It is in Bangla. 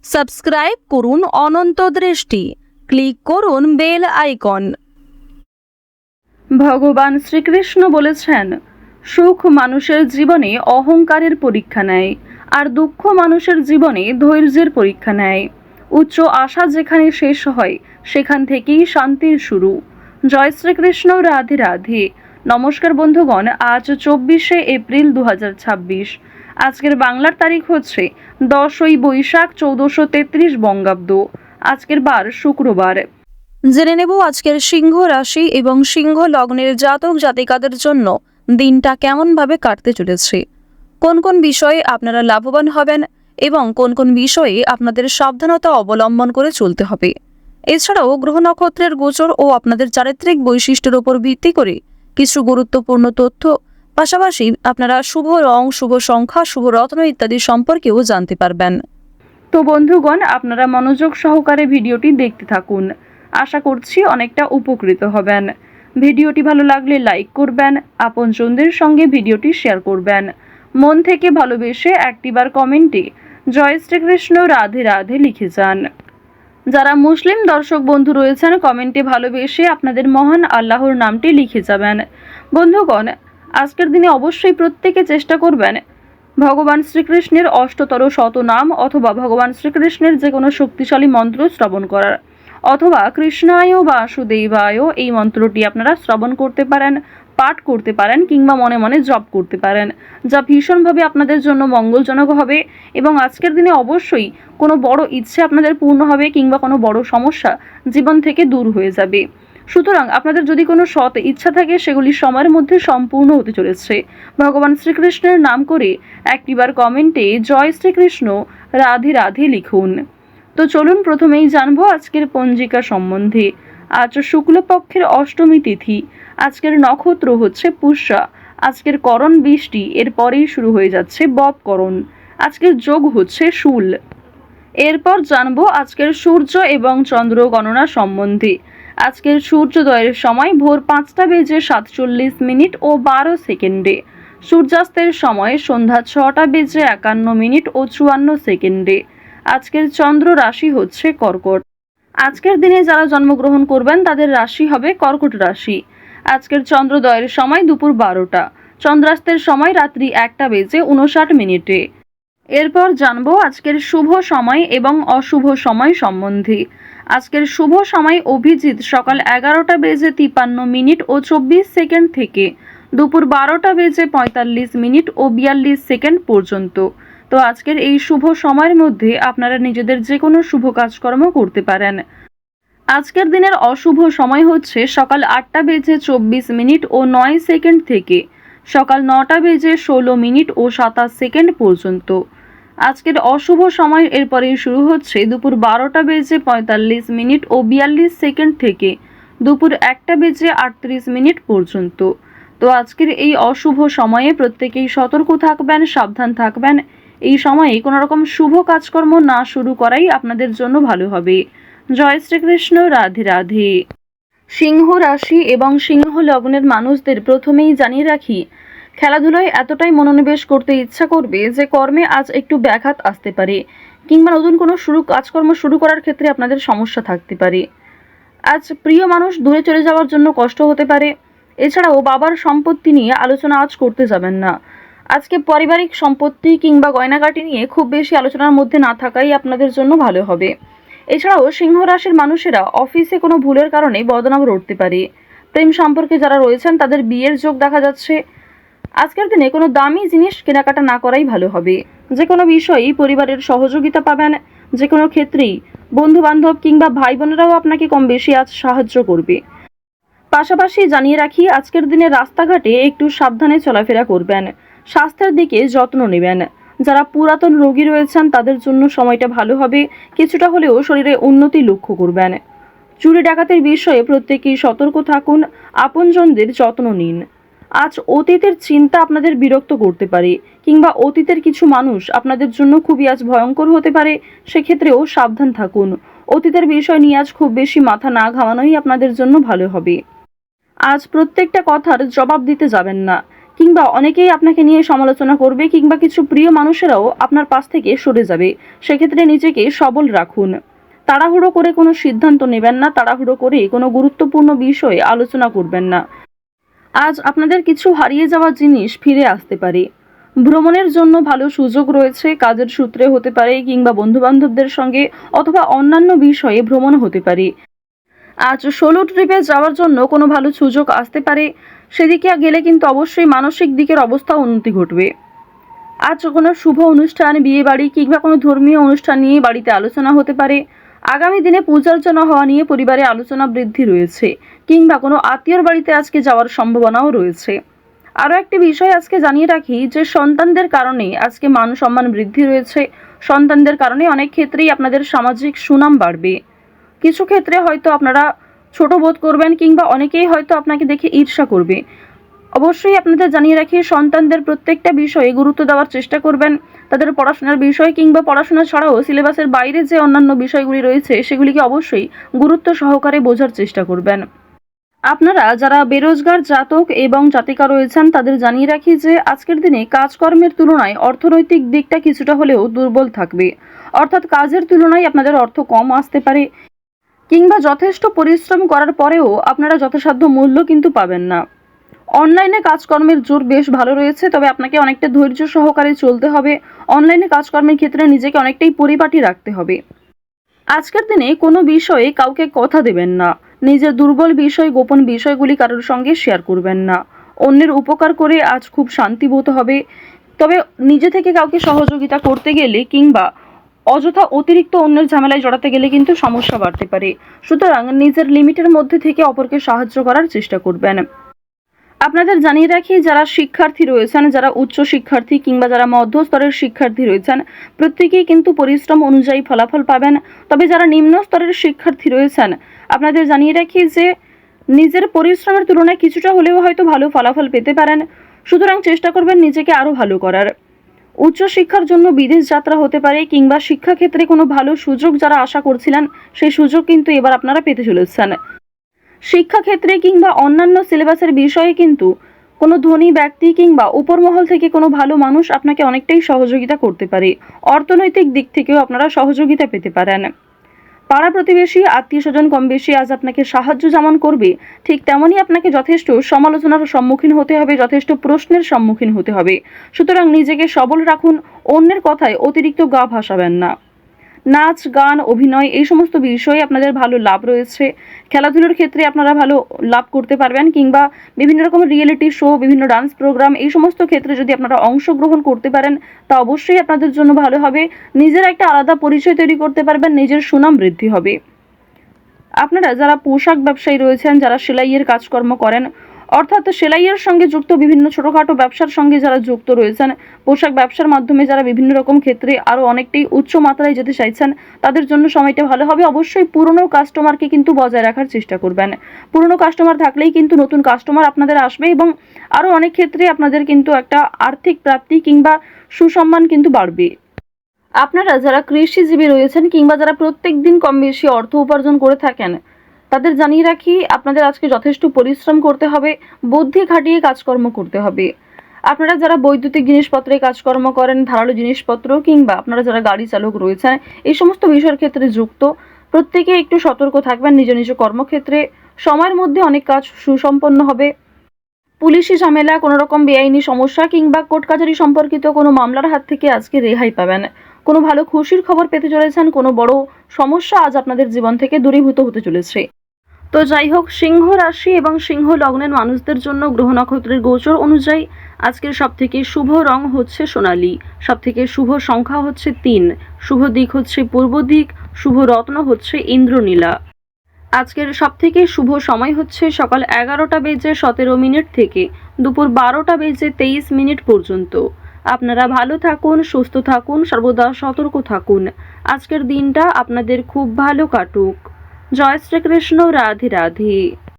সাবস্ক্রাইব করুন অনন্ত দৃষ্টি, ক্লিক করুন বেল আইকন। ভগবান শ্রীকৃষ্ণ বলেছেন, সুখ মানুষের জীবনে অহংকারের পরীক্ষা নেয়, আর দুঃখ মানুষের জীবনে ধৈর্যের পরীক্ষা নেয়। উচ্চ আশা যেখানে শেষ হয় সেখান থেকেই শান্তির শুরু। জয় শ্রীকৃষ্ণ, রাধে রাধে। নমস্কার বন্ধুগণ, আজ 24শে এপ্রিল 2026। আজকের বাংলার তারিখ হচ্ছে 10ই বৈশাখ 1433 বঙ্গাব্দ। আজকের বার শুক্রবার। জেনে নেব আজকের সিংহ রাশি এবং সিংহ লগ্নের জাতক জাতিকাদের জন্য দিনটা কেমনভাবে কাটতে চলেছে, কোন কোন বিষয়ে আপনারা লাভবান হবেন এবং কোন কোন বিষয়ে আপনাদের সাবধানতা অবলম্বন করে চলতে হবে। এছাড়াও গ্রহ নক্ষত্রের গোচর ও আপনাদের চারিত্রিক বৈশিষ্ট্যের উপর ভিত্তি করে কিছু গুরুত্বপূর্ণ তথ্য, পাশাপাশি আপনারা শুভ রং, শুভ সংখ্যা, শুভ রত্ন ইত্যাদি সম্পর্কেও জানতে পারবেন। তো বন্ধুগণ, আপনারা মনোযোগ সহকারে ভিডিওটি দেখতে থাকুন। আশা করছি অনেকটা উপকৃত হবেন। ভিডিওটি ভালো লাগলে লাইক করবেন, আপনজনদের সঙ্গে ভিডিওটি শেয়ার করবেন। মন থেকে ভালোবেসে একটিবার কমেন্টে জয় শ্রীকৃষ্ণ, রাধে রাধে লিখে যান। যারা মুসলিম দর্শক বন্ধু রয়েছেন, কমেন্টে ভালোবেসে আপনাদের মহান আল্লাহর নামটি লিখে যাবেন। বন্ধুগণ, আজকের দিনে অবশ্যই প্রত্যেকে চেষ্টা করবেন ভগবান শ্রীকৃষ্ণের অষ্টতর শতনাম অথবা ভগবান শ্রীকৃষ্ণের যে কোনো শক্তিশালী মন্ত্র শ্রবণ করার, অথবা কৃষ্ণায় বাসুদেবায় এই মন্ত্রটি আপনারা শ্রবণ করতে পারেন, পাঠ করতে পারেন, কিংবা মনে মনে জপ করতে পারেন, যা ভীষণভাবে আপনাদের জন্য মঙ্গলজনক হবে। এবং আজকের দিনে অবশ্যই কোনো বড় ইচ্ছে আপনাদের পূর্ণ হবে, কিংবা কোনো বড় সমস্যা জীবন থেকে দূর হয়ে যাবে। সুতরাং আপনাদের যদি কোনো সৎ ইচ্ছা থাকে, সেগুলি সময়ের মধ্যে সম্পূর্ণ হতে চলেছে। ভগবান শ্রীকৃষ্ণের নাম করে একটিবার কমেন্টে জয় শ্রীকৃষ্ণ, রাধে রাধে লিখুন। তো চলুন প্রথমেই জানবো আজকের পঞ্জিকা সম্বন্ধে। আজ শুক্লপক্ষের অষ্টমী তিথি। আজকের নক্ষত্র হচ্ছে পুষ্যা। আজকের করণ বৃষ্টি, এরপরেই শুরু হয়ে যাচ্ছে বপকরণ। আজকের যোগ হচ্ছে শূল। এরপর জানবো আজকের সূর্য এবং চন্দ্র গণনা সম্বন্ধে। আজকের সূর্যোদয়ের সময় ভোর 5টা বেজে 47 মিনিট ও 12 সেকেন্ডে। সূর্যাস্তের সময় সন্ধ্যা 6টা বেজে 51 মিনিট ও 54 সেকেন্ডে। আজকের চন্দ্র রাশি হচ্ছে কর্কট। আজকের দিনে যারা জন্মগ্রহণ করবেন তাদের রাশি হবে কর্কট রাশি। আজকের চন্দ্রোদয়ের সময় দুপুর 12টা। চন্দ্রাস্তের সময় রাত্রি 1টা বেজে 59 মিনিটে। এরপর জানবো আজকের শুভ সময় এবং অশুভ সময় সম্বন্ধে। আজকের শুভ সময় অভিজিৎ সকাল 11টা বেজে 53 মিনিট ও 24 সেকেন্ড থেকে দুপুর 12টা বেজে 45 মিনিট ও 42 সেকেন্ড পর্যন্ত। তো আজকের এই শুভ সময়ের মধ্যে আপনারা নিজেদের যে কোনো শুভ কাজকর্ম করতে পারেন। আজকের দিনের অশুভ সময় হচ্ছে সকাল 8টা বেজে 24 মিনিট ও 9 সেকেন্ড থেকে সকাল 9টা বেজে 16 মিনিট ও 27 সেকেন্ড পর্যন্ত। আজকের অশুভ সময় এরপরেই শুরু হচ্ছে দুপুর 12টা বেজে 45 মিনিট ও 42 সেকেন্ড থেকে দুপুর 1টা বেজে 38 মিনিট পর্যন্ত। তো আজকের এই অশুভ সময়ে প্রত্যেকেই সতর্ক থাকবেন, সাবধান থাকবেন। এই সময়ে কোনো রকম শুভ কাজকর্ম না শুরু করাই আপনাদের জন্য ভালো হবে। জয় শ্রীকৃষ্ণ, রাধে রাধে। সিংহ রাশি এবং সিংহ লগ্নের মানুষদের প্রথমেই জানিয়ে রাখি, খেলাধুলায় এতটাই মনোনিবেশ করতে ইচ্ছা করবে যে কর্মে আজ একটু ব্যাঘাত আসতে পারে, কিংবা নতুন কোনো কাজকর্ম শুরু করার ক্ষেত্রে আপনাদের সমস্যা থাকতে পারে। আজ প্রিয় মানুষ দূরে চলে যাওয়ার জন্য কষ্ট হতে পারে। এছাড়াও বাবার সম্পত্তি নিয়ে আলোচনা আজ করতে যাবেন না। আজকে পারিবারিক সম্পত্তি কিংবা গয়নাগাটি নিয়ে খুব বেশি আলোচনার মধ্যে না থাকাই আপনাদের জন্য ভালো হবে। এছাড়াও সিংহ রাশির মানুষেরা অফিসে কোনো ভুলের কারণে বদনাম রটতে পারে। প্রেম সম্পর্কে যারা রয়েছেন তাদের বিয়ের যোগ দেখা যাচ্ছে। আজকের দিনে কোনো দামি জিনিস কেনাকাটা না করাই ভালো হবে। যে কোনো বিষয়েই পরিবারের সহযোগিতা পাবেন। যে কোনো ক্ষেত্রেই বন্ধু বান্ধব কিংবা ভাই বোনেরাও আপনাকে কম বেশি আজ সাহায্য করবে। পাশাপাশি জানিয়ে রাখি, আজকের দিনে রাস্তাঘাটে একটু সাবধানে চলাফেরা করবেন। স্বাস্থ্যের দিকে যত্ন নেবেন। যারা পুরাতন রোগী রয়েছেন তাদের জন্য সময়টা ভালো হবে। কিছুটা হলেও শরীরে উন্নতি লক্ষ্য করবেন। চুরি ডাকাতির বিষয়ে প্রত্যেকেই সতর্ক থাকুন। আপনজনদের যত্ন নিন। আজ অতীতের চিন্তা আপনাদের বিরক্ত করতে পারে, কিংবা অতীতের কিছু মানুষ আপনাদের জন্য খুবই আজ ভয়ঙ্কর হতে পারে। সেক্ষেত্রেও সাবধান থাকুন। অতীতের বিষয় নিয়ে আজ খুব বেশি মাথা না ঘামানোই আপনাদের জন্য ভালো হবে। আজ প্রত্যেকটা কথার জবাব দিতে যাবেন না, কিংবা অনেকেই আপনাকে নিয়ে সমালোচনা করবে, কিংবা কিছু প্রিয় মানুষেরাও আপনার পাশ থেকে সরে যাবে। সেক্ষেত্রে নিজেকে সবল রাখুন। তাড়াহুড়ো করে কোনো সিদ্ধান্ত নেবেন না, তাড়াহুড়ো করে কোনো গুরুত্বপূর্ণ বিষয়ে আলোচনা করবেন না। আজ আপনাদের কিছু হারিয়ে যাওয়া জিনিস ফিরে আসতে পারে। ভ্রমণের জন্য ভালো সুযোগ রয়েছে, কাজের সূত্রে হতে পারে, কিংবা বন্ধুবান্ধবদের সঙ্গে অথবা অন্যান্য বিষয়ে ভ্রমণ হতে পারে। আজ সোলো ট্রিপে যাওয়ার জন্য কোনো ভালো সুযোগ আসতে পারে, সেদিকে গেলে কিন্তু অবশ্যই মানসিক দিকের অবস্থা উন্নতি ঘটবে। আজ কোনো শুভ অনুষ্ঠান, বিয়ে বাড়ি কিংবা কোনো ধর্মীয় অনুষ্ঠান নিয়ে বাড়িতে আলোচনা হতে পারে। আগামী দিনে পূজার্চনা হওয়া নিয়ে পরিবারে আলোচনা বৃদ্ধি রয়েছে, কিংবা কোনো আত্মীয়র বাড়িতে আজকে যাওয়ার সম্ভাবনাও রয়েছে। আরও একটি বিষয় আজকে জানিয়ে রাখি যে সন্তানদের কারণে আজকে মান সম্মান বৃদ্ধি রয়েছে। সন্তানদের কারণে অনেক ক্ষেত্রেই আপনাদের সামাজিক সুনাম বাড়বে। কিছু ক্ষেত্রে হয়তো আপনারা ছোট বোধ করবেন, কিংবা অনেকেই হয়তো আপনাকে দেখে ঈর্ষা করবে। অবশ্যই আপনাদের জানিয়ে রাখি, সন্তানদের প্রত্যেকটা বিষয়ে গুরুত্ব দেওয়ার চেষ্টা করবেন। তাদের পড়াশোনার বিষয় কিংবা পড়াশোনা ছাড়াও সিলেবাসের বাইরে যে অন্যান্য বিষয়গুলি রয়েছে সেগুলিকে অবশ্যই গুরুত্ব সহকারে বোঝার চেষ্টা করবেন। আপনারা যারা বেরোজগার জাতক এবং জাতিকা রয়েছেন তাদের জানিয়ে রাখি যে আজকের দিনে কাজকর্মের তুলনায় অর্থনৈতিক দিকটা কিছুটা হলেও দুর্বল থাকবে। অর্থাৎ কাজের তুলনায় আপনাদের অর্থ কম আসতে পারে, কিংবা যথেষ্ট পরিশ্রম করার পরেও আপনারা যথাসাধ্য মূল্য কিন্তু পাবেন না। অনলাইনে কাজকর্মের জোর বেশ ভালো রয়েছে, তবে আপনাকে অনেকটা ধৈর্য সহকারে চলতে হবে। অনলাইনে কাজকর্মের ক্ষেত্রে নিজেকে অনেকটাই পরিপাটি রাখতে হবে। আজকের দিনে কোনো বিষয়ে কাউকে কথা দেবেন না। নিজের দুর্বল বিষয়, গোপন বিষয়গুলি কারোর সঙ্গে শেয়ার করবেন না। অন্যের উপকার করে আজ খুব শান্তি বোধ হবে। তবে নিজে থেকে কাউকে সহযোগিতা করতে গেলে কিংবা অযথা অতিরিক্ত অন্যের ঝামেলায় জড়াতে গেলে কিন্তু সমস্যা বাড়তে পারে। সুতরাং নিজের লিমিটের মধ্যে থেকে অপরকে সাহায্য করার চেষ্টা করবেন। আপনাদের জানিয়ে রাখি, যারা শিক্ষার্থী রয়েছেন, যারা উচ্চ শিক্ষার্থী কিংবা যারা মধ্যস্তরের শিক্ষার্থী রয়েছেন, প্রত্যেকেই কিন্তু পরিশ্রম অনুযায়ী ফলাফল পাবেন। তবে যারা নিম্ন স্তরের শিক্ষার্থী রয়েছেন, আপনাদের জানিয়ে রাখি যে নিজের পরিশ্রমের তুলনায় কিছুটা হলেও হয়তো ভালো ফলাফল পেতে পারেন। সুতরাং চেষ্টা করবেন নিজেকে আরও ভালো করার। উচ্চশিক্ষার জন্য বিদেশ যাত্রা হতে পারে, কিংবা শিক্ষাক্ষেত্রে কোনো ভালো সুযোগ যারা আশা করছিলেন সেই সুযোগ কিন্তু এবার আপনারা পেতে চলেছেন। শিক্ষাক্ষেত্রে কিংবা অন্যান্য সিলেবাসের বিষয়ে কিন্তু কোনো ধনী ব্যক্তি কিংবা উপরমহল থেকে কোনো ভালো মানুষ আপনাকে অনেকটাই সহযোগিতা করতে পারে। অর্থনৈতিক দিক থেকেও আপনারা সহযোগিতা পেতে পারেন। পাড়া প্রতিবেশী, আত্মীয় স্বজন কম বেশি আজ আপনাকে সাহায্য যেমন করবে, ঠিক তেমনই আপনাকে যথেষ্ট সমালোচনার সম্মুখীন হতে হবে, যথেষ্ট প্রশ্নের সম্মুখীন হতে হবে। সুতরাং নিজেকে সবল রাখুন, অন্যের কথায় অতিরিক্ত গা ভাসাবেন না। নাচ, গান, অভিনয় এই সমস্ত বিষয়ে আপনাদের ভালো লাভ রয়েছে। খেলাধুলোর ক্ষেত্রে আপনারা ভালো লাভ করতে পারবেন, কিংবা বিভিন্ন রকমের রিয়েলিটি শো, বিভিন্ন ডান্স প্রোগ্রাম এই সমস্ত ক্ষেত্রে যদি আপনারা অংশগ্রহণ করতে পারেন তা অবশ্যই আপনাদের জন্য ভালো হবে। নিজের একটা আলাদা পরিচয় তৈরি করতে পারবেন, নিজের সুনাম বৃদ্ধি হবে। আপনারা যারা পোশাক ব্যবসায়ী রয়েছেন, যারা সেলাইয়ের কাজকর্ম করেন, অর্থাৎ সেলাইয়ের সঙ্গে যুক্ত বিভিন্ন ছোটোখাটো ব্যবসার সঙ্গে যারা যুক্ত রয়েছেন, পোশাক ব্যবসার মাধ্যমে যারা বিভিন্ন রকম ক্ষেত্রে আরও অনেকটাই উচ্চ মাত্রায় যেতে চাইছেন, তাদের জন্য সময়টা ভালো হবে। অবশ্যই পুরনো কাস্টমারকে কিন্তু বজায় রাখার চেষ্টা করবেন। পুরনো কাস্টমার থাকলেই কিন্তু নতুন কাস্টমার আপনাদের আসবে, এবং আরও অনেক ক্ষেত্রে আপনাদের কিন্তু একটা আর্থিক প্রাপ্তি কিংবা সুসম্মান কিন্তু বাড়বে। আপনারা যারা কৃষিজীবী রয়েছেন, কিংবা যারা প্রত্যেক দিন কম বেশি অর্থ উপার্জন করে থাকেন, তাদের জানিয়ে রাখি আপনাদের আজকে যথেষ্ট পরিশ্রম করতে হবে, বুদ্ধি খাটিয়ে কাজকর্ম করতে হবে। আপনারা যারা বৈদ্যুতিক জিনিসপত্রে কাজকর্ম করেন, ধারালো জিনিসপত্র, কিংবা আপনারা যারা গাড়ি চালক রয়েছেন, এই সমস্ত বিষয়ের ক্ষেত্রে যুক্ত, প্রত্যেকে একটু সতর্ক থাকবেন নিজ নিজ কর্মক্ষেত্রে। সময়ের মধ্যে অনেক কাজ সুসম্পন্ন হবে। পুলিশি ঝামেলা, কোনো রকম বেআইনি সমস্যা কিংবা কোর্ট কাছারি সম্পর্কিত কোনো মামলার হাত থেকে আজকে রেহাই পাবেন। কোনো ভালো খুশির খবর পেতে চলেছেন, কোনো বড় সমস্যা আজ আপনাদের জীবন থেকে দূরীভূত হতে চলেছে। তো যাই হোক, সিংহ রাশি এবং সিংহ লগ্নের মানুষদের জন্য গ্রহ নক্ষত্রের গোচর অনুযায়ী আজকের সবথেকে শুভ রং হচ্ছে সোনালী, সবথেকে শুভ সংখ্যা হচ্ছে 3, শুভ দিক হচ্ছে পূর্ব দিক, শুভ রত্ন হচ্ছে ইন্দ্রনীলা। আজকের সবথেকে শুভ সময় হচ্ছে সকাল 11:17 থেকে দুপুর 12:23 পর্যন্ত। আপনারা ভালো থাকুন, সুস্থ থাকুন, সর্বদা সতর্ক থাকুন। আজকের দিনটা আপনাদের খুব ভালো কাটুক। জয় শ্রীকৃষ্ণ, রাধে রাধে।